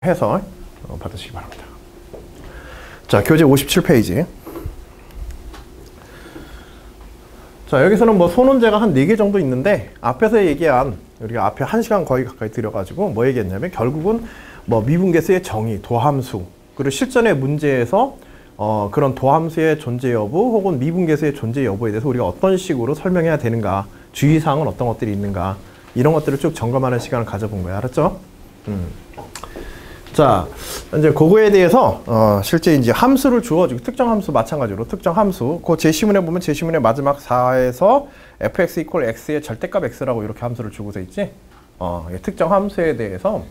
해서 받으시기 바랍니다. 자, 교재 57페이지. 자, 여기서는 뭐 소논제가 한 4개 정도 있는데 앞에서 얘기한 우리가 앞에 1시간 거의 가까이 들여가지고 뭐 얘기했냐면 결국은 뭐 미분계수의 정의, 도함수, 그리고 실전의 문제에서 그런 도함수의 존재 여부 혹은 미분계수의 존재 여부에 대해서 우리가 어떤 식으로 설명해야 되는가, 주의사항은 어떤 것들이 있는가, 이런 것들을 쭉 점검하는 시간을 가져본 거야. 알았죠? 자, 이제 그거에 대해서 실제 이제 함수를 주어지고 특정 함수 마찬가지로 특정 함수, 그 제시문에 보면 제시문의 마지막 4에서 fx = x의 절대값 x라고 이렇게 함수를 주고서 있지. 특정 함수에 대해서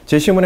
제시문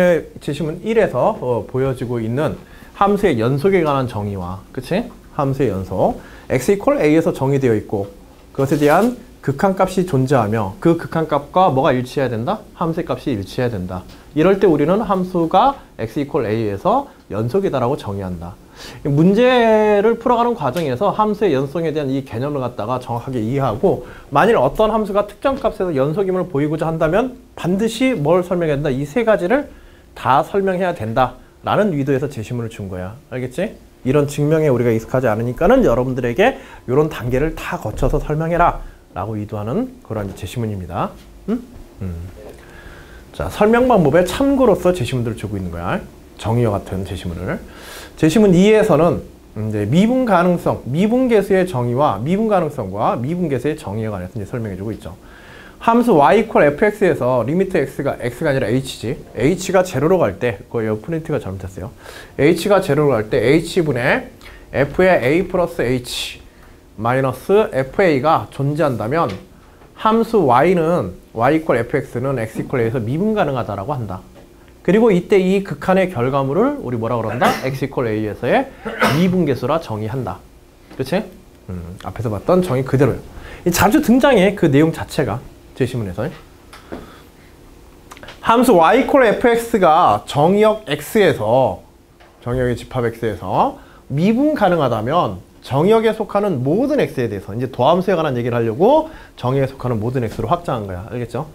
1에서 보여지고 있는 함수의 연속에 관한 정의와, 그치? 함수의 연속 x = a에서 정의되어 있고 그것에 대한 극한값이 존재하며 그 극한값과 뭐가 일치해야 된다? 함수의 값이 일치해야 된다. 이럴 때 우리는 함수가 x = a에서 연속이다라고 정의한다. 문제를 풀어가는 과정에서 함수의 연속에 대한 이 개념을 갖다가 정확하게 이해하고, 만일 어떤 함수가 특정 값에서 연속임을 보이고자 한다면 반드시 뭘 설명해야 된다? 이 3가지를 다 설명해야 된다라는 의도에서 제시문을 준 거야. 알겠지? 이런 증명에 우리가 익숙하지 않으니까는 여러분들에게 이런 단계를 다 거쳐서 설명해라 라고 의도하는 그런 제시문입니다. 자, 설명 방법에 참고로서 제시문들을 주고 있는 거야. 정의와 같은 제시문을. 제시문 2에서는 이제 미분 가능성, 미분계수의 정의와 미분 가능성과 미분계수의 정의에 관해서 이제 설명해 주고 있죠. 함수 y = fx에서 리미트 x가 아니라 h지. h가 제로로 갈 때, 그거 프린트가 잘못했어요. h가 제로로 갈 때 h분의 f의 a 플러스 h 마이너스 fa가 존재한다면 함수 y는 y = fx는 x = a에서 미분 가능하다라고 한다. 그리고 이때 이 극한의 결과물을 우리 뭐라 그런다? x = a에서의 미분계수라 정의한다. 그치? 앞에서 봤던 정의 그대로요. 자주 등장해, 그 내용 자체가 제시문에서. 함수 y = fx가 정의역 x에서, 정의역의 집합 x에서 미분 가능하다면 정의역에 속하는 모든 x에 대해서, 이제 도함수에 관한 얘기를 하려고 정의역에 속하는 모든 x로 확장한 거야. 알겠죠?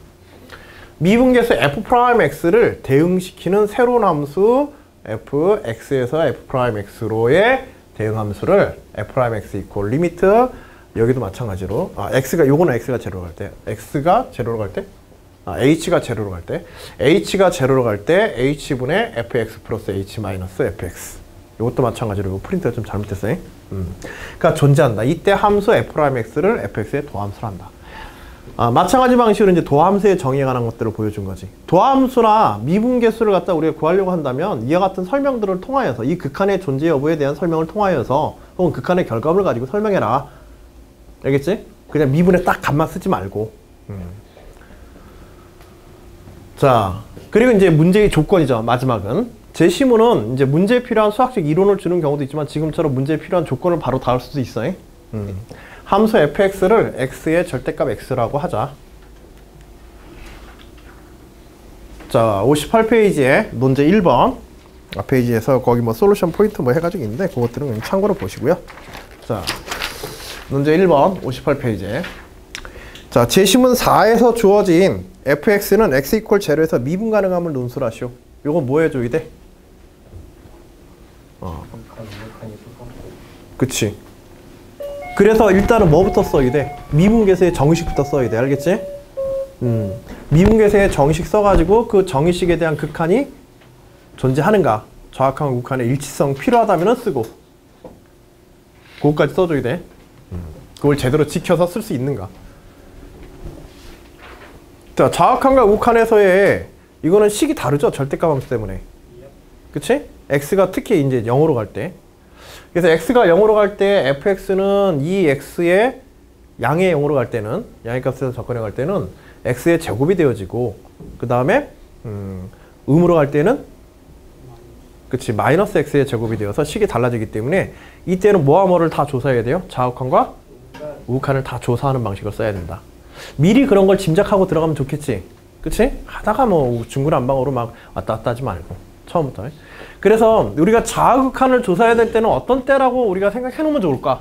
미분계수 f'x를 대응시키는 새로운 함수 fx에서 f'x로의 대응함수를 f'x = 리미트, 여기도 마찬가지로 요거는 x가 제로로 갈 때, h가 제로로 갈 때 h분의 fx 플러스 h 마이너스 fx, 이것도 마찬가지로 이거 프린트가 좀 잘못됐어요. 그러니까 존재한다. 이때 함수 f'x를 fx의 도함수로 한다. 마찬가지 방식으로 이제 도함수의 정의에 관한 것들을 보여준 거지. 도함수나 미분계수를 갖다 우리가 구하려고 한다면 이와 같은 설명들을 통하여서, 이 극한의 존재 여부에 대한 설명을 통하여서 혹은 극한의 결과물을 가지고 설명해라. 알겠지? 그냥 미분에 딱 값만 쓰지 말고. 자, 그리고 이제 문제의 조건이죠. 마지막은. 제시문은 이제 문제에 필요한 수학적 이론을 주는 경우도 있지만 지금처럼 문제에 필요한 조건을 바로 다룰 수도 있어요. 함수 fx를 x의 절대값 x라고 하자. 자, 58페이지에 논제 1번 페이지에서 거기 뭐 솔루션 포인트 뭐 해가지고 있는데 그것들은 그냥 참고로 보시고요. 자, 논제 1번 58페이지에 자, 제시문 4에서 주어진 fx는 x = 0에서 미분 가능함을 논술하시오. 요거 뭐 해줘야 돼? 그치. 그래서 일단은 뭐부터 써야 돼? 미분계수의 정의식부터 써야 돼. 알겠지? 미분계수의 정의식 써가지고 그 정의식에 대한 극한이 존재하는가, 정확한 극한의 일치성 필요하다면 쓰고, 그것까지 써줘야 돼. 그걸 제대로 지켜서 쓸 수 있는가. 자, 정확한과 극한에서의 이거는 식이 다르죠? 절대값 함수 때문에. 그치? x가 특히 이제 0으로 갈 때. 그래서 x가 0으로 갈 때 fx는 이 x의 양의 0으로 갈 때는, 양의 값에서 접근해 갈 때는 x의 제곱이 되어지고, 그 다음에 음으로 갈 때는, 그치, 마이너스 x의 제곱이 되어서 식이 달라지기 때문에 이때는 뭐와 뭐를 다 조사해야 돼요? 좌극한과 우극한을 다 조사하는 방식을 써야 된다. 미리 그런 걸 짐작하고 들어가면 좋겠지. 그치? 하다가 뭐 중구난방으로 막 왔다 갔다 하지 말고 처음부터. 그래서 우리가 좌극한을 조사해야 될 때는 어떤 때라고 우리가 생각해 놓으면 좋을까?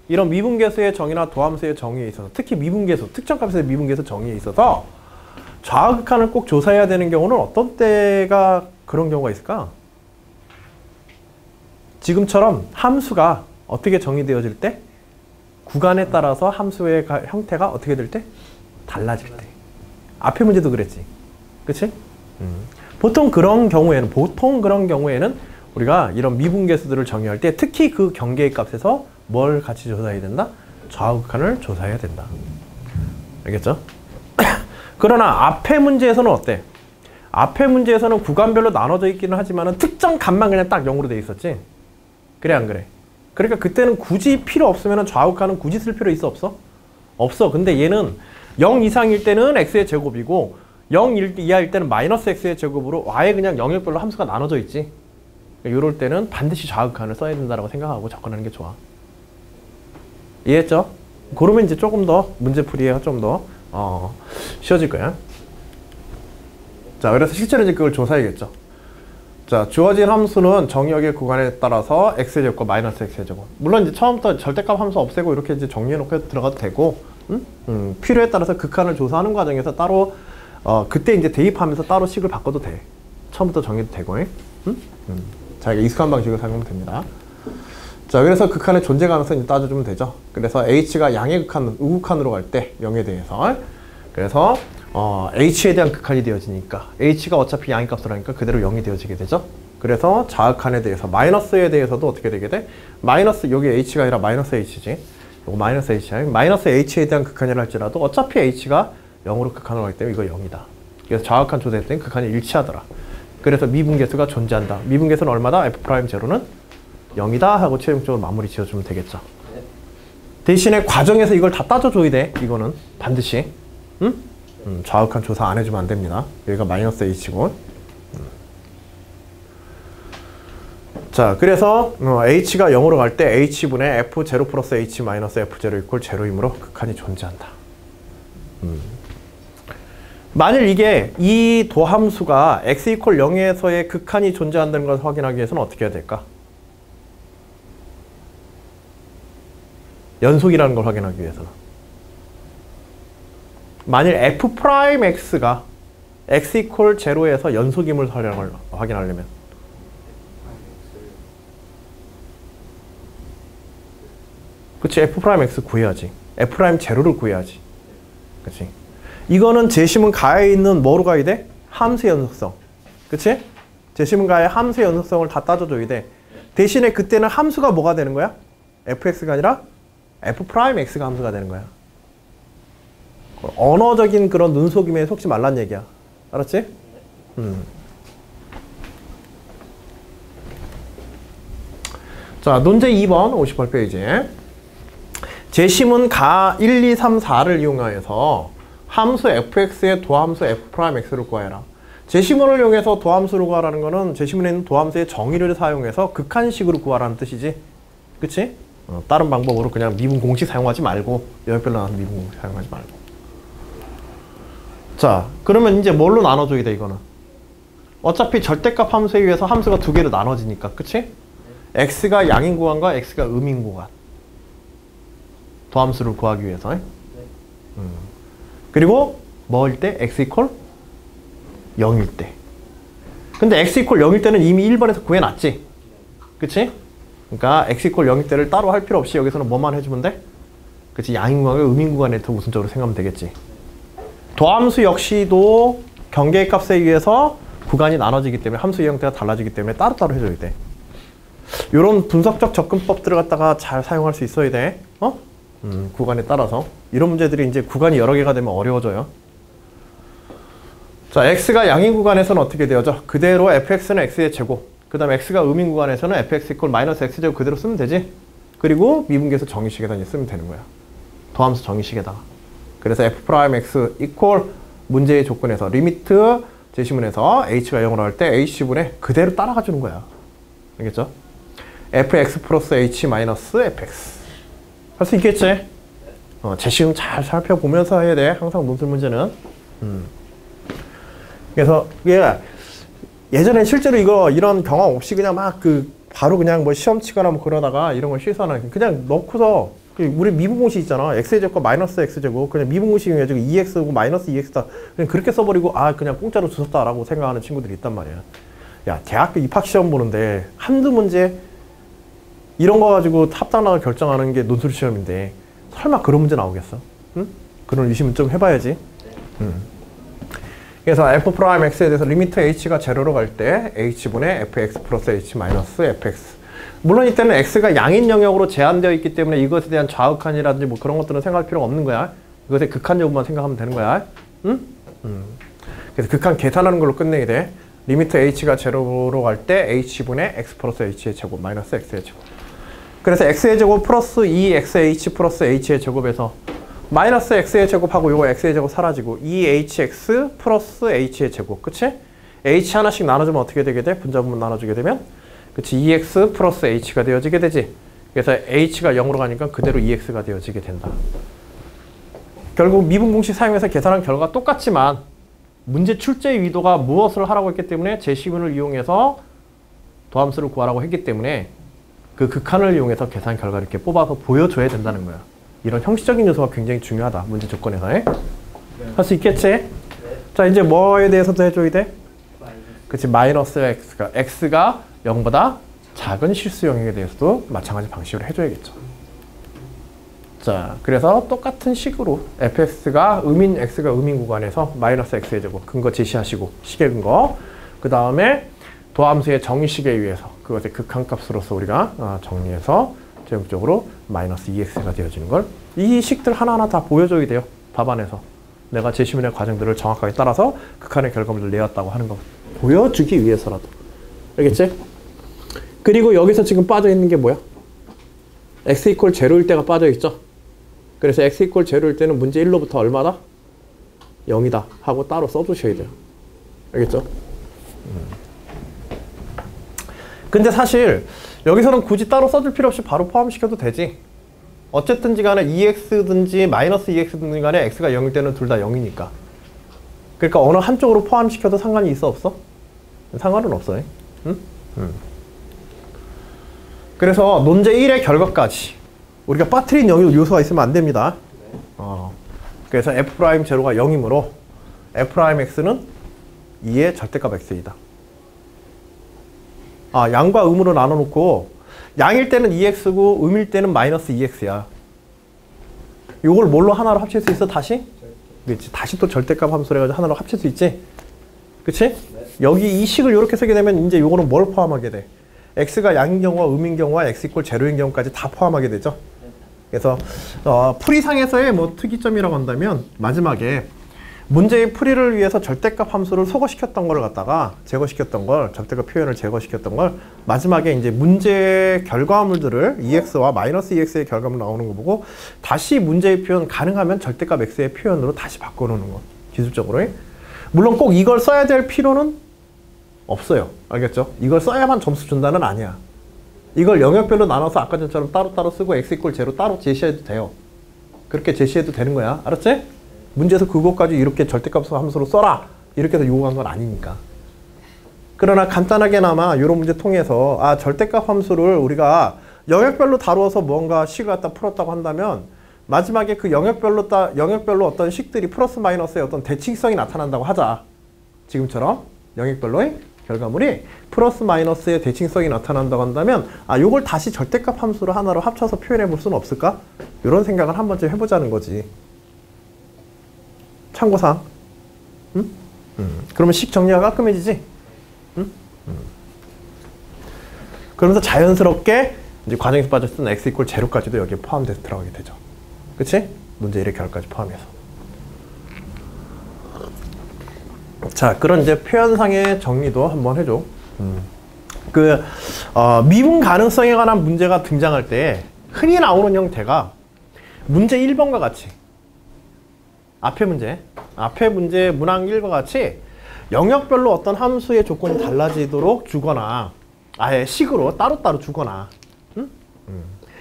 이런 미분계수의 정의나 도함수의 정의에 있어서, 특히 미분계수, 특정 값의 미분계수 정의에 있어서 좌극한을 꼭 조사해야 되는 경우는 어떤 때가 그런 경우가 있을까? 지금처럼 함수가 어떻게 정의되어질 때? 구간에 따라서 함수의 형태가 어떻게 될 때? 달라질 때. 앞에 문제도 그랬지. 그치? 보통 그런 경우에는 우리가 이런 미분계수들을 정의할 때 특히 그 경계의 값에서 뭘 같이 조사해야 된다? 좌우극한을 조사해야 된다. 알겠죠? 그러나 앞에 문제에서는 어때? 앞에 문제에서는 구간별로 나눠져 있기는 하지만 특정 값만 그냥 딱 0으로 돼 있었지? 그래 안 그래? 그러니까 그때는 굳이 필요 없으면 좌우극한은 굳이 쓸 필요 있어 없어? 없어. 근데 얘는 0 이상일 때는 x의 제곱이고 0 이하일 때는 마이너스 x의 제곱으로 아예 그냥 영역별로 함수가 나눠져 있지. 이럴 때는 반드시 좌우극한을 써야 된다고 생각하고 접근하는 게 좋아. 이해했죠? 그러면 이제 조금 더 문제풀이가 좀 더 쉬워질 거야. 자, 그래서 실제로 이제 그걸 조사해야겠죠. 자, 주어진 함수는 정의역의 구간에 따라서 x제곱과 마이너스 x제곱. 물론 이제 처음부터 절대값 함수 없애고 이렇게 이제 정리해놓고 들어가도 되고, 필요에 따라서 극한을 조사하는 과정에서 따로 그때 이제 대입하면서 따로 식을 바꿔도 돼. 처음부터 정의도 되고, 자기가 익숙한 방식을 사용하면 됩니다. 자, 그래서 극한의 존재 가능성을 따져주면 되죠. 그래서 h가 양의 극한, 우극한으로 갈 때 0에 대해서 그래서 h에 대한 극한이 되어지니까 h가 어차피 양의 값으로 하니까 그대로 0이 되어지게 되죠. 그래서 좌극한에 대해서 마이너스에 대해서도 어떻게 되게 돼? 마이너스 여기 h가 아니라 마이너스 h지. 이거 마이너스 h야. 마이너스 h에 대한 극한이라 할지라도 어차피 h가 0으로 극한으로 가기 때문에 이거 0이다. 그래서 좌극한 조사할 때는 극한이 일치하더라. 그래서 미분계수가 존재한다. 미분계수는 얼마다? f'0는 0이다 하고 최종적으로 마무리 지어주면 되겠죠. 대신에 과정에서 이걸 다 따져줘야 돼. 이거는 반드시. 좌극한 조사 안 해주면 안 됩니다. 여기가 마이너스 h고. 자, 그래서 h가 0으로 갈 때 h분의 f0 플러스 h 마이너스 f0 이퀄 0이므로 극한이 존재한다. 만일 이게 이 도함수가 x 이퀄 0에서의 극한이 존재한다는 것을 확인하기 위해서는 어떻게 해야 될까? 연속이라는 걸 확인하기 위해서는. 만일 f'x가 x 이퀄 0에서 연속임을 확인하려면 그치, f'x 구해야지. f'0를 구해야지. 그치? 이거는 재심은 가에 있는 뭐로 가야 돼? 함수의 연속성. 그치? 재심은 가에 함수의 연속성을 다 따져줘야 돼. 대신에 그때는 함수가 뭐가 되는 거야? fx가 아니라 f'x가 함수가 되는 거야. 언어적인 그런 눈속임에 속지 말란 얘기야. 알았지? 자, 논제 2번 58페이지. 재심은 가 1, 2, 3, 4를 이용하여서 함수 fx의 도함수 f'x를 구하여라. 재심문을 이용해서 도함수를 구하라는 거는 재심문에 있는 도함수의 정의를 사용해서 극한식으로 구하라는 뜻이지. 그치? 다른 방법으로 그냥 미분 공식 사용하지 말고 영역별로 나눠서 미분 공식 사용하지 말고. 자, 그러면 이제 뭘로 나눠줘야 돼 이거는? 어차피 절대값 함수에 의해서 함수가 두 개로 나눠지니까. 그치? x가 양인 구간과 x가 음인 구간. 도함수를 구하기 위해서. 그리고 뭐일 때? x 이퀄 0일 때. 근데 x 이퀄 0일 때는 이미 1번에서 구해놨지. 그치? 그러니까 x 이퀄 0일 때를 따로 할 필요 없이 여기서는 뭐만 해주면 돼? 그치? 양인 구간과 음인 구간에 더 우선적으로 생각하면 되겠지. 도함수 역시도 경계의 값에 의해서 구간이 나눠지기 때문에 함수의 형태가 달라지기 때문에 따로따로 해줘야 돼. 이런 분석적 접근법들을 갖다가 잘 사용할 수 있어야 돼. 구간에 따라서. 이런 문제들이 이제 구간이 여러 개가 되면 어려워져요. 자, x가 양인 구간에서는 어떻게 되어져? 그대로 fx는 x의 제곱. 그 다음에 x가 음인 구간에서는 fx 이퀄 마이너스 x제곱 그대로 쓰면 되지. 그리고 미분계수 정의식에다 이제 쓰면 되는 거야. 도함수 정의식에다가. 그래서 f'x 이퀄 문제의 조건에서 리미트 제시문에서 h가 0으로 할 때 h분에 그대로 따라가 주는 거야. 알겠죠? fx 플러스 h 마이너스 fx. 할 수 있겠지? 제시문 잘 살펴보면서 해야 돼. 항상 논술 문제는. 그래서 예전에 실제로 이런 경험 없이 그냥 막 바로 그냥 뭐 시험 치거나 뭐 그러다가 이런 걸 실수하는 그냥 넣고서 우리 미분공식 있잖아. x제곱과 마이너스 x제곱 그냥 미분공식 해가지고 2x고 마이너스 2x다. 그냥 그렇게 써버리고 그냥 공짜로 주웠다라고 생각하는 친구들이 있단 말이야. 야, 대학교 입학시험 보는데 한두 문제 이런 거 가지고 합당락을 결정하는 게 논술 시험인데 설마 그런 문제 나오겠어? 응? 그런 의심은 좀 해봐야지. 그래서 f'x에 대해서 리미트 h가 제로로 갈 때 h분의 fx 플러스 h 마이너스 fx. 물론 이때는 x가 양인 영역으로 제한되어 있기 때문에 이것에 대한 좌극한이라든지 뭐 그런 것들은 생각할 필요가 없는 거야. 이것의 극한 여부만 생각하면 되는 거야. 응? 그래서 극한 계산하는 걸로 끝내야 돼. 리미트 h가 제로로 갈 때 h분의 x 플러스 h의 제곱 마이너스 x의 제곱. 그래서 x의 제곱 플러스 2xh 플러스 h의 제곱에서 마이너스 x의 제곱하고 요거 x의 제곱 사라지고 2hx 플러스 h의 제곱. 그치? h 하나씩 나눠주면 어떻게 되게 돼? 분자분모 나눠주게 되면 그치? 2x 플러스 h가 되어지게 되지. 그래서 h가 0으로 가니까 그대로 2x가 되어지게 된다. 결국 미분 공식 사용해서 계산한 결과가 똑같지만 문제 출제의 의도가 무엇을 하라고 했기 때문에 제시문을 이용해서 도함수를 구하라고 했기 때문에 그 극한을 이용해서 계산 결과를 이렇게 뽑아서 보여줘야 된다는 거야. 이런 형식적인 요소가 굉장히 중요하다. 문제 조건에서. 할 수 있겠지? 네. 자, 이제 뭐에 대해서도 해줘야 돼? 그치, 마이너스 x가 0보다 작은 실수 영역에 대해서도 마찬가지 방식으로 해줘야겠죠. 자, 그래서 똑같은 식으로 fx가 x가 음인 구간에서 마이너스 x의 제곱 근거 제시하시고 식의 근거 그 다음에 도함수의 정의식에 의해서 그것의 극한값으로서 우리가 정리해서 최종적으로 마이너스 2x가 되어지는 걸 이 식들 하나하나 다 보여줘야 돼요. 답안에서 내가 제시문의 과정들을 정확하게 따라서 극한의 결과물을 내었다고 하는 거 보여주기 위해서라도. 알겠지? 그리고 여기서 지금 빠져있는 게 뭐야? x 이퀄 제로일 때가 빠져있죠? 그래서 x 이퀄 제로일 때는 문제 1로부터 얼마다? 0이다 하고 따로 써두셔야 돼요. 알겠죠? 근데 사실 여기서는 굳이 따로 써줄 필요 없이 바로 포함시켜도 되지. 어쨌든지 간에 2x든지 마이너스 2x든지 간에 x가 0일 때는 둘 다 0이니까. 그러니까 어느 한쪽으로 포함시켜도 상관이 있어 없어? 상관은 없어요. 응? 그래서 논제 1의 결과까지 우리가 빠뜨린 요소가 있으면 안 됩니다. 그래서 f'제로가 0이므로 f'x는 2의 절대값 x이다. 양과 음으로 나눠놓고 양일 때는 2x고 음일 때는 마이너스 2x야. 요걸 뭘로 하나로 합칠 수 있어? 다시? 그렇지. 다시 또 절대값 함수를 해가지고 하나로 합칠 수 있지? 그치? 네. 여기 이 식을 이렇게 쓰게 되면 이제 요거는 뭘 포함하게 돼? x가 양인 경우와 음인 경우와 x 이퀄 제로인 경우까지 다 포함하게 되죠. 그래서 풀이상에서의 뭐 특이점이라고 한다면 마지막에 문제의 풀이를 위해서 절대값 함수를 소거시켰던 걸 갖다가 제거시켰던 걸 절대값 표현을 제거시켰던 걸 마지막에 이제 문제 결과물들을 2x와 마이너스 2x의 결과물 나오는 거 보고 다시 문제의 표현 가능하면 절대값 x의 표현으로 다시 바꿔놓는 거 기술적으로. 물론 꼭 이걸 써야 될 필요는 없어요. 알겠죠? 이걸 써야만 점수 준다는 아니야. 이걸 영역별로 나눠서 아까 전처럼 따로따로 쓰고 x 이퀄 제로 따로 제시해도 돼요. 그렇게 제시해도 되는 거야. 알았지? 문제에서 그것까지 이렇게 절대값 함수로 써라 이렇게 해서 요구한 건 아니니까. 그러나 간단하게나마 이런 문제 통해서 절대값 함수를 우리가 영역별로 다루어서 뭔가 식을 갖다 풀었다고 한다면 마지막에 그 영역별로 어떤 식들이 플러스 마이너스의 어떤 대칭성이 나타난다고 하자. 지금처럼 영역별로의 결과물이 플러스 마이너스의 대칭성이 나타난다고 한다면 요걸 다시 절대값 함수로 하나로 합쳐서 표현해 볼 수는 없을까? 이런 생각을 한 번쯤 해보자는 거지. 참고사항. 응? 그러면 식 정리가 깔끔해지지? 응? 그러면서 자연스럽게 이제 과정에서 빠졌던 x 이퀄 제로까지도 여기에 포함돼서 들어가게 되죠. 그치? 문제 1의 결과까지 포함해서. 자, 그런 이제 표현상의 정리도 한번 해줘. 미분 가능성에 관한 문제가 등장할 때 흔히 나오는 형태가 문제 1번과 같이 앞에 문제 문항 1과 같이 영역별로 어떤 함수의 조건이 달라지도록 주거나 아예 식으로 따로따로 주거나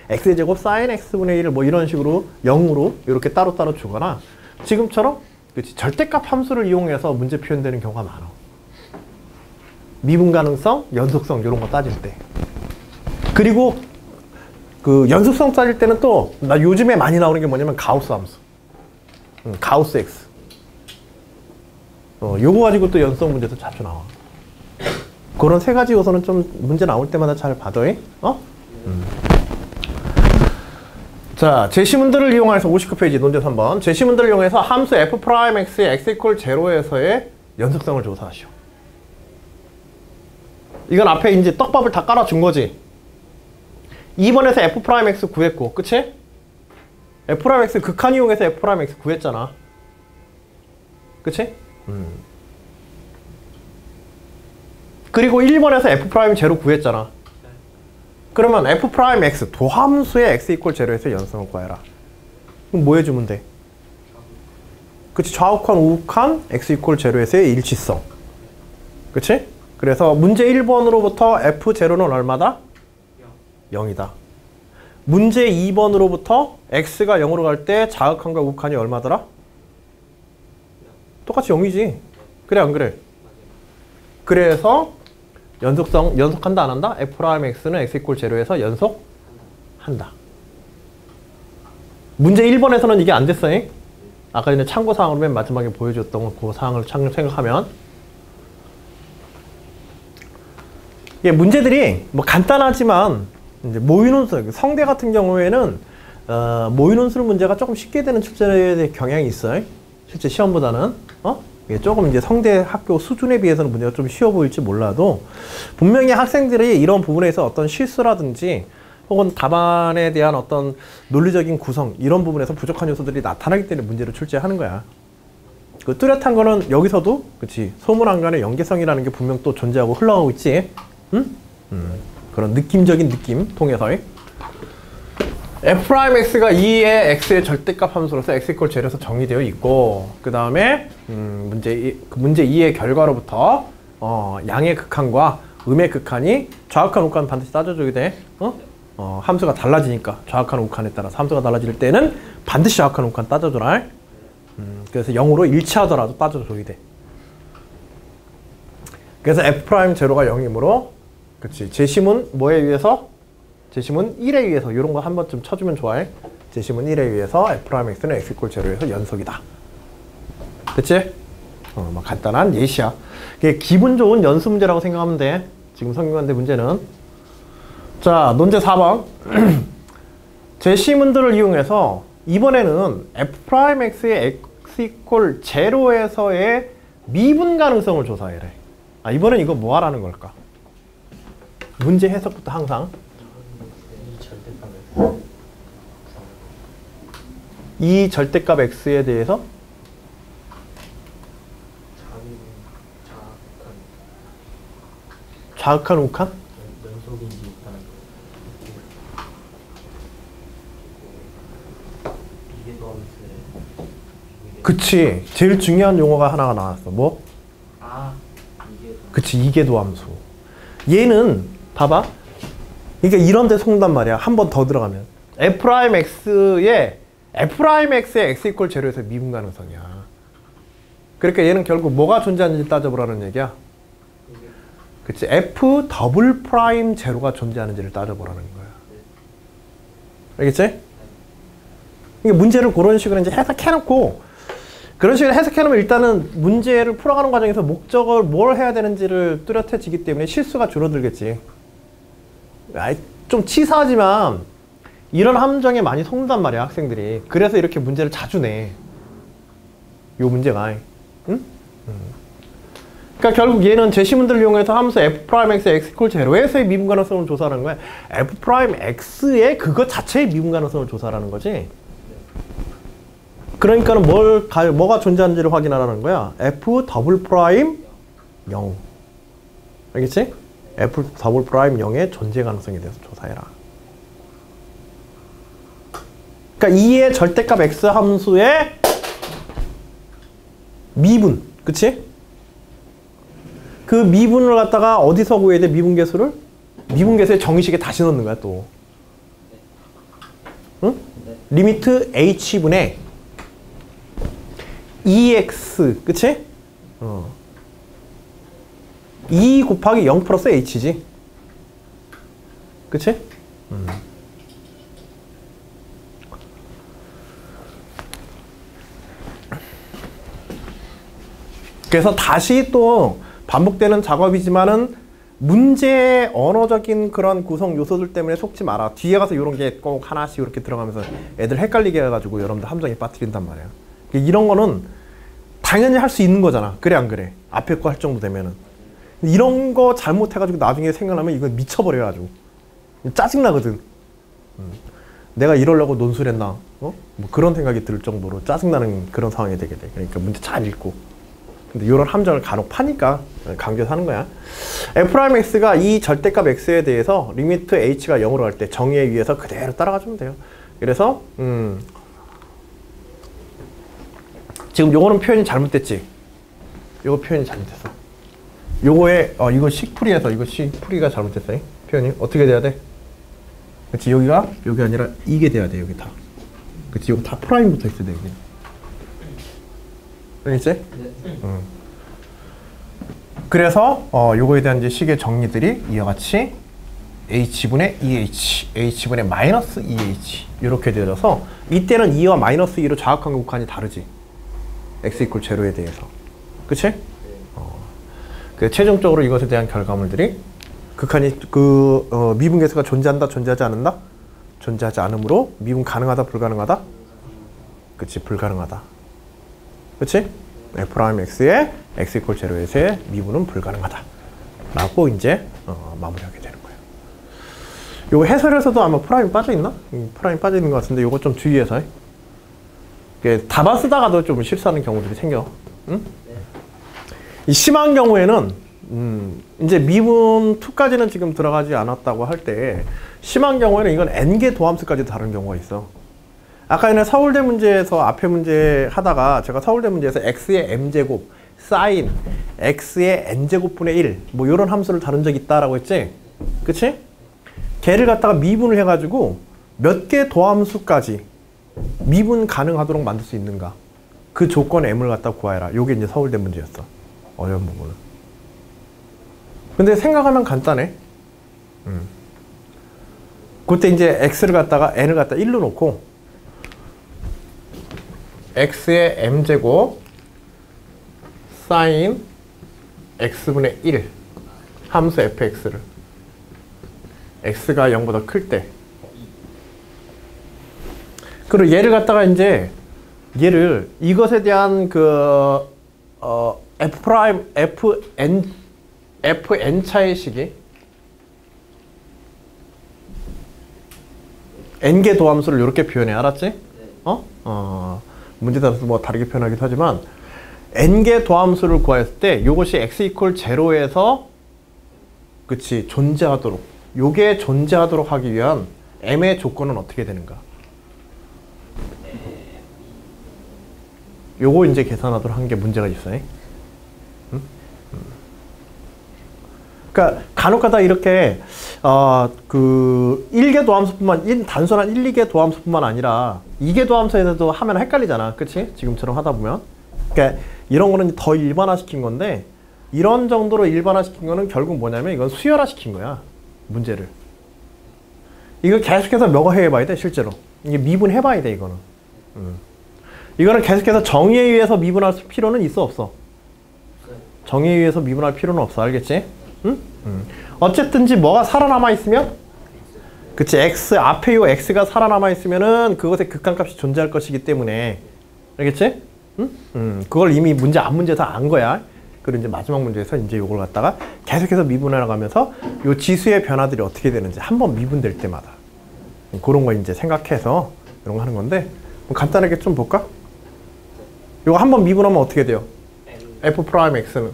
x의 제곱 sin x분의 1을 뭐 이런 식으로 0으로 이렇게 따로따로 주거나 지금처럼 그치, 절대값 함수를 이용해서 문제 표현되는 경우가 많아. 미분 가능성, 연속성 이런 거 따질 때. 그리고 그 연속성 따질 때는 또 나 요즘에 많이 나오는 게 뭐냐면 가우스 함수. 가우스 X. 요거 가지고 또 연속 문제도 자주 나와. 그런 세 가지 요소는 좀 문제 나올 때마다 잘 봐둬. 어? 자, 제시문들을 이용해서 59페이지 논제 3번. 제시문들을 이용해서 함수 f'x의 x 이퀄 0에서의 연속성을 조사하시오. 이건 앞에 이제 떡밥을 다 깔아준 거지. 2번에서 f'x 구했고, 그치? f'x 극한 이용해서 f'x 구했잖아. 그치? 그리고 1번에서 f'0 구했잖아. 그러면 f'x 도함수의 x 이퀄 0에서 연속성을 구해라. 그럼 뭐 해주면 돼? 그치? 좌우칸, 우칸, x 이퀄 0에서의 일치성. 그치? 그래서 문제 1번으로부터 f0는 얼마다? 0이다. 문제 2번으로부터 x가 0으로 갈 때 좌우칸과 우칸이 얼마더라? 똑같이 0이지. 그래 안 그래? 그래서 연속한다 안 한다? f'x는 x 이퀄 0에서 연속한다. 문제 1번에서는 이게 안 됐어. 아까 전에 참고사항으로 맨 마지막에 보여줬던 그 사항을 생각하면 예, 문제들이 뭐 간단하지만 이제 모의논술, 성대 같은 경우에는 모의논술 문제가 조금 쉽게 되는 출제의 경향이 있어요. 실제 시험보다는 조금 이제 성대 학교 수준에 비해서는 문제가 좀 쉬워 보일지 몰라도 분명히 학생들이 이런 부분에서 어떤 실수라든지 혹은 답안에 대한 어떤 논리적인 구성 이런 부분에서 부족한 요소들이 나타나기 때문에 문제를 출제하는 거야. 그 뚜렷한 거는 여기서도 그치 소문안간의 연계성이라는 게 분명 또 존재하고 흘러가고 있지. 응? 그런 느낌적인 느낌 통해서 f'x가 2의 x의 절대값 함수로서 x 이퀄 0에서 정의되어 있고 그 다음에 문제 2의 결과로부터 양의 극한과 음의 극한이 좌우칸 우칸 반드시 따져줘야 돼. 함수가 달라지니까 좌우칸 우칸에 따라서 함수가 달라질 때는 반드시 좌우칸 우칸 따져줘라. 그래서 0으로 일치하더라도 따져줘야 돼. 그래서 f'0가 0이므로 그치 제시문 뭐에 의해서? 제시문 1에 의해서 이런 거 한 번쯤 쳐주면 좋아해. 제시문 1에 의해서 f'x는 x 이퀄 0에서 연속이다. 됐지? 뭐 간단한 예시야. 이게 기분 좋은 연수 문제라고 생각하면 돼. 지금 성균관대 문제는. 자, 논제 4번. 제시문들을 이용해서 이번에는 f'x의 x 이퀄 0에서의 미분 가능성을 조사해래. 이번엔 이거 뭐 하라는 걸까? 문제 해석부터 항상 이 절대값 x에 대해서 좌우칸 우칸? 그치. 제일 중요한 용어가 하나가 나왔어. 뭐? 그치. 이계도함수. 얘는 봐봐. 그러니까 이런 데 속는단 말이야. 한 번 더 들어가면 f'x의 x 이퀄 0에서 미분 가능성이야. 그러니까 얘는 결국 뭐가 존재하는지 따져보라는 얘기야. 그치. f 더블 프라임 제로가 존재하는지를 따져보라는 거야. 알겠지? 그러니까 문제를 그런 식으로 이제 해석해놓고 그런 식으로 해석해놓으면 일단은 문제를 풀어가는 과정에서 목적을 뭘 해야 되는지를 뚜렷해지기 때문에 실수가 줄어들겠지. 좀 치사하지만 이런 함정에 많이 속는단 말이야 학생들이. 그래서 이렇게 문제를 자주 내. 요 문제가. 응? 그러니까 결국 얘는 제시문들을 이용해서 함수 f'x의 x 이퀄 0에서의 미분 가능성을 조사하는 거야. f'x의 그것 자체의 미분 가능성을 조사하는 거지. 그러니까는 뭐가 존재하는지를 확인하라는 거야. f 더블 프라임 0. 알겠지? f 더블 프라임 0의 존재 가능성에 대해서 조사해라. 그러니까 2의 절대값 x 함수의 미분. 그치? 그 미분을 갖다가 어디서 구해야 돼? 미분계수를? 미분계수의 정의식에 다시 넣는 거야 또. 응? 리미트 h분의 2x. 그치? 2 곱하기 0 플러스 h지. 그치? 그래서 다시 또 반복되는 작업이지만은 문제의 언어적인 그런 구성 요소들 때문에 속지 마라. 뒤에 가서 이런 게 꼭 하나씩 이렇게 들어가면서 애들 헷갈리게 해가지고 여러분들 함정에 빠뜨린단 말이야. 이런 거는 당연히 할 수 있는 거잖아. 그래 안 그래? 앞에 거 할 정도 되면은. 이런 거 잘못해가지고 나중에 생각나면 이거 미쳐버려가지고 짜증나거든. 내가 이러려고 논술했나? 뭐 그런 생각이 들 정도로 짜증나는 그런 상황이 되게 돼. 그러니까 문제 잘 읽고. 근데 이런 함정을 간혹 파니까 강조해서 하는 거야. F'X가 이 절대값 X에 대해서 리미트 H가 0으로 갈 때 정의에 의해서 그대로 따라가주면 돼요. 그래서 지금 요거는 표현이 잘못됐지? 요거 표현이 잘못됐어. 요거에 이거 식풀이에서 이거 식풀이가 잘못됐어. 표현이 어떻게 돼야 돼? 그렇지, 여기가 여기 아니라 이게 돼야 돼. 여기 다. 그렇지, 요거 다 프라임 붙어 있어야 돼. 여기. 알겠지? 그래서 요거에 대한 이제 식의 정리들이 이와 같이 h분의 2h, h분의 마이너스 2h 이렇게 되어져서 이때는 2와 마이너스 2로 좌극한 극한이 다르지. x 이퀄 제로에 대해서. 그치? 그 최종적으로 이것에 대한 결과물들이 극한이 미분 계수가 존재한다, 존재하지 않는다? 존재하지 않으므로 미분 가능하다, 불가능하다? 그치, 불가능하다. 그치? F'X의 x 이퀄 제로에서의 미분은 불가능하다 라고 이제 마무리하게 되는 거예요. 요거 해설에서도 아마 프라임 빠져있나? 프라임 빠져있는 것 같은데 요거 좀 주의해서 해. 답안 쓰다가도 좀 실수하는 경우들이 생겨. 응? 이 심한 경우에는 이제 미분 2까지는 지금 들어가지 않았다고 할 때 심한 경우에는 이건 n개 도함수까지 다른 경우가 있어. 아까 전에 서울대 문제에서 앞에 문제 하다가 제가 서울대 문제에서 x의 m제곱 사인 x의 n제곱분의 1 뭐 이런 함수를 다룬 적이 있다라고 했지? 그치? 걔를 갖다가 미분을 해가지고 몇 개 도함수까지 미분 가능하도록 만들 수 있는가? 그 조건 m을 갖다 구하여라. 요게 이제 서울대 문제였어. 어려운 부분은. 근데 생각하면 간단해. 그때 이제 x를 갖다가 n을 갖다 1로 놓고 x의 m제곱 사인 x분의 1 함수 fx를 x가 0보다 클 때 그리고 얘를 갖다가 이제 얘를 이것에 대한 fn 차의 식이 n개 도함수를 이렇게 표현해. 알았지? 문제 따라서 뭐 다르게 표현하기도 하지만 n개 도함수를 구했을 때 이것이 x 이퀄 제로에서 그치 존재하도록 요게 존재하도록 하기 위한 m의 조건은 어떻게 되는가? 요거 이제 계산하도록 한 게 문제가 있어요. 그러니까 간혹가다 이렇게 그 1개 도함수뿐만 단순한 1, 2개 도함수뿐만 아니라 2개 도함수에서도 하면 헷갈리잖아. 그치? 지금처럼 하다 보면. 그러니까 이런 거는 더 일반화시킨 건데 이런 정도로 일반화시킨 거는 결국 뭐냐면 이건 수열화시킨 거야. 문제를. 이거 계속해서 명확하게 해봐야 돼. 실제로. 이게 미분해봐야 돼. 이거는. 이거는 계속해서 정의에 의해서 미분할 필요는 있어 없어? 정의에 의해서 미분할 필요는 없어. 알겠지? 응? 어쨌든지 뭐가 살아남아 있으면 그치 x 앞에 요 x가 살아남아 있으면은 그것의 극한값이 존재할 것이기 때문에 알겠지? 응? 그걸 이미 문제 앞 문제에서 안 거야. 그리고 이제 마지막 문제에서 이제 요걸 갖다가 계속해서 미분해 나가면서 요 지수의 변화들이 어떻게 되는지 한번 미분될 때마다 그런 거 이제 생각해서 이런 거 하는 건데 간단하게 좀 볼까? 요거 한번 미분하면 어떻게 돼요? F'X는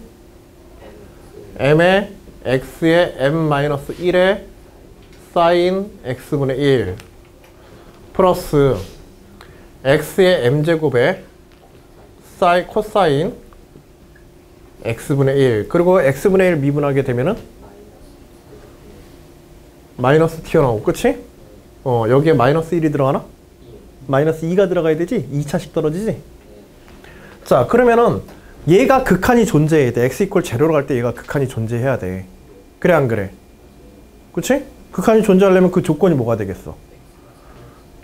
m의 x의 m-1의 사인 x분의 1 플러스 x의 m제곱에 코사인 x분의 1 그리고 x분의 1 미분하게 되면은 마이너스 튀어나오고 그치? 여기에 마이너스 1이 들어가나? 마이너스 2가 들어가야 되지? 2차씩 떨어지지? 자 그러면은 얘가 극한이 존재해야 돼. x 이퀄 제로로 갈 때 얘가 극한이 존재해야 돼. 그래 안 그래? 그치? 극한이 존재하려면 그 조건이 뭐가 되겠어?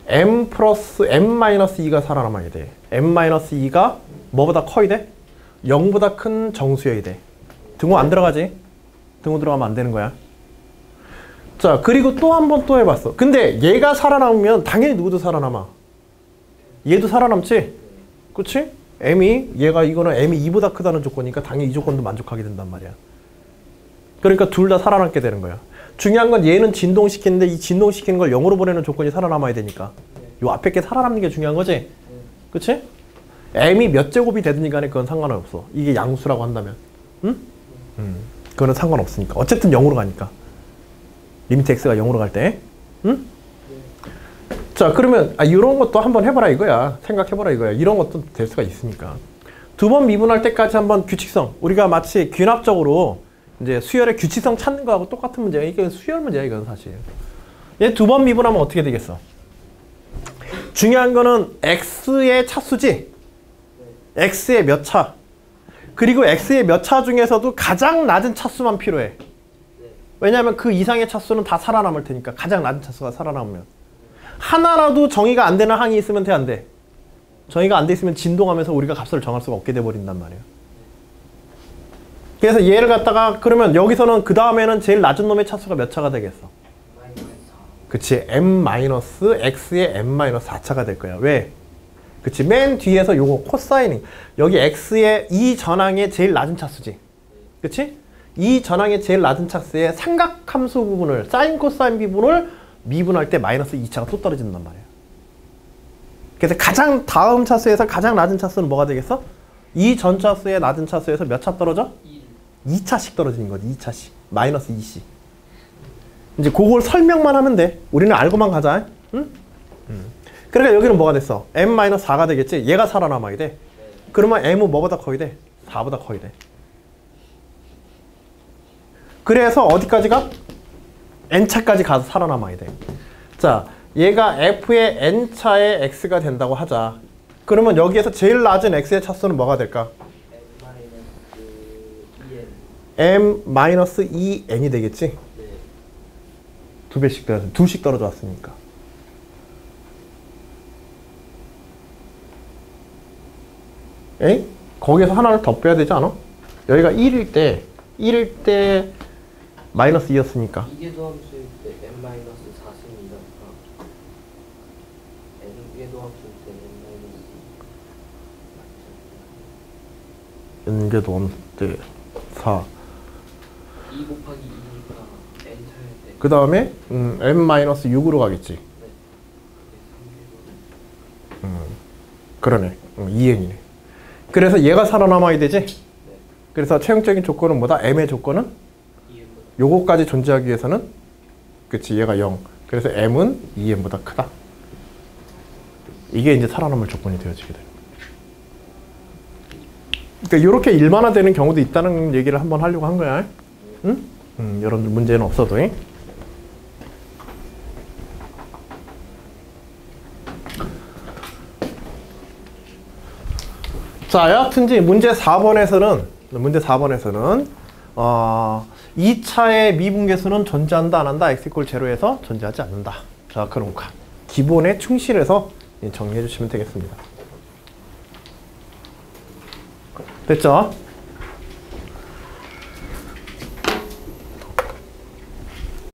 m 플러스 m-2가 살아남아야 돼. m-2가 뭐보다 커야 돼? 0보다 큰 정수여야 돼. 등호 안 들어가지? 등호 들어가면 안 되는 거야. 자, 그리고 또 한 번 또 해봤어. 근데 얘가 살아남으면 당연히 누구도 살아남아. 얘도 살아남지? 그치? m이, 얘가 이거는 m이 2보다 크다는 조건이니까 당연히 이 조건도 만족하게 된단 말이야. 그러니까 둘 다 살아남게 되는 거야. 중요한 건 얘는 진동시키는데 이 진동시키는 걸 0으로 보내는 조건이 살아남아야 되니까. 요 앞에 게 살아남는 게 중요한 거지? 그치? m이 몇 제곱이 되든지 간에 그건 상관은 없어. 이게 양수라고 한다면. 응? 그거는 상관없으니까. 어쨌든 0으로 가니까. 리미트 x가 0으로 갈 때. 응? 자, 그러면 이런 것도 한번 해봐라 이거야. 생각해봐라 이거야. 이런 것도 될 수가 있으니까. 두 번 미분할 때까지 한번 규칙성. 우리가 마치 귀납적으로 이제 수열의 규칙성 찾는 거하고 똑같은 문제야. 이게 수열 문제야 이건 사실. 얘 두 번 미분하면 어떻게 되겠어? 중요한 거는 x의 차수지. x의 몇 차. 그리고 x의 몇 차 중에서도 가장 낮은 차수만 필요해. 왜냐하면 그 이상의 차수는 다 살아남을 테니까. 가장 낮은 차수가 살아남으면. 하나라도 정의가 안 되는 항이 있으면 돼, 안 돼? 정의가 안 돼 있으면 진동하면서 우리가 값을 정할 수가 없게 돼버린단 말이에요. 그래서 얘를 갖다가 그러면 여기서는 그 다음에는 제일 낮은 놈의 차수가 몇 차가 되겠어? 그치, m-x의 m-4차가 될 거야. 왜? 그치, 맨 뒤에서 요거 코사인이 여기 x의 이 전항의 제일 낮은 차수지. 그치? 이 전항의 제일 낮은 차수의 삼각함수 부분을 사인 코사인 부분을 미분할 때 마이너스 2차가 또 떨어진단 말이야. 그래서 가장 다음 차수에서 가장 낮은 차수는 뭐가 되겠어? 이 전 차수의 낮은 차수에서 몇 차 떨어져? 2차씩 떨어지는 거지. 2차씩. 마이너스 2c. 이제 그걸 설명만 하면 돼. 우리는 알고만 가자. 응? 그러니까 여기는 뭐가 됐어? m-4가 되겠지? 얘가 살아남아야 돼. 그러면 m은 뭐보다 커야 돼? 4보다 커야 돼. 그래서 어디까지 가? n차까지 가서 살아남아야 돼. 자, 얘가 f의 n차의 x가 된다고 하자. 그러면 여기에서 제일 낮은 x의 차수는 뭐가 될까? m-2n이 되겠지? 두 배씩 떨어져, 둘씩 떨어져 왔으니까. 에이? 거기에서 하나를 더 빼야 되지 않아? 여기가 1일 때 마이너스 2였으니까. 이게 도함수일 때 n-4승이니까 n개 도함수일 때 n개 도함수 때 4. 2 곱하기 2니까 n 차일 때. 그 다음에 n-6으로 가겠지. 네. 그러네. 2n이네. 그래서 얘가 살아남아야 되지? 네. 그래서 최종적인 조건은 뭐다? m의 조건은? 요거까지 존재하기 위해서는 그치, 얘가 0. 그래서 m은 2n보다 크다. 이게 이제 살아남을 조건이 되어지게 돼요. 그러니까 이렇게 일반화되는 경우도 있다는 얘기를 한번 하려고 한 거야. 응? 여러분들 문제는 없어도. 자, 여하튼지 문제 4번에서는 2차의 미분계수는 존재한다 안 한다? x = 0에서 존재하지 않는다. 자, 그럼 기본에 충실해서 정리해 주시면 되겠습니다. 됐죠?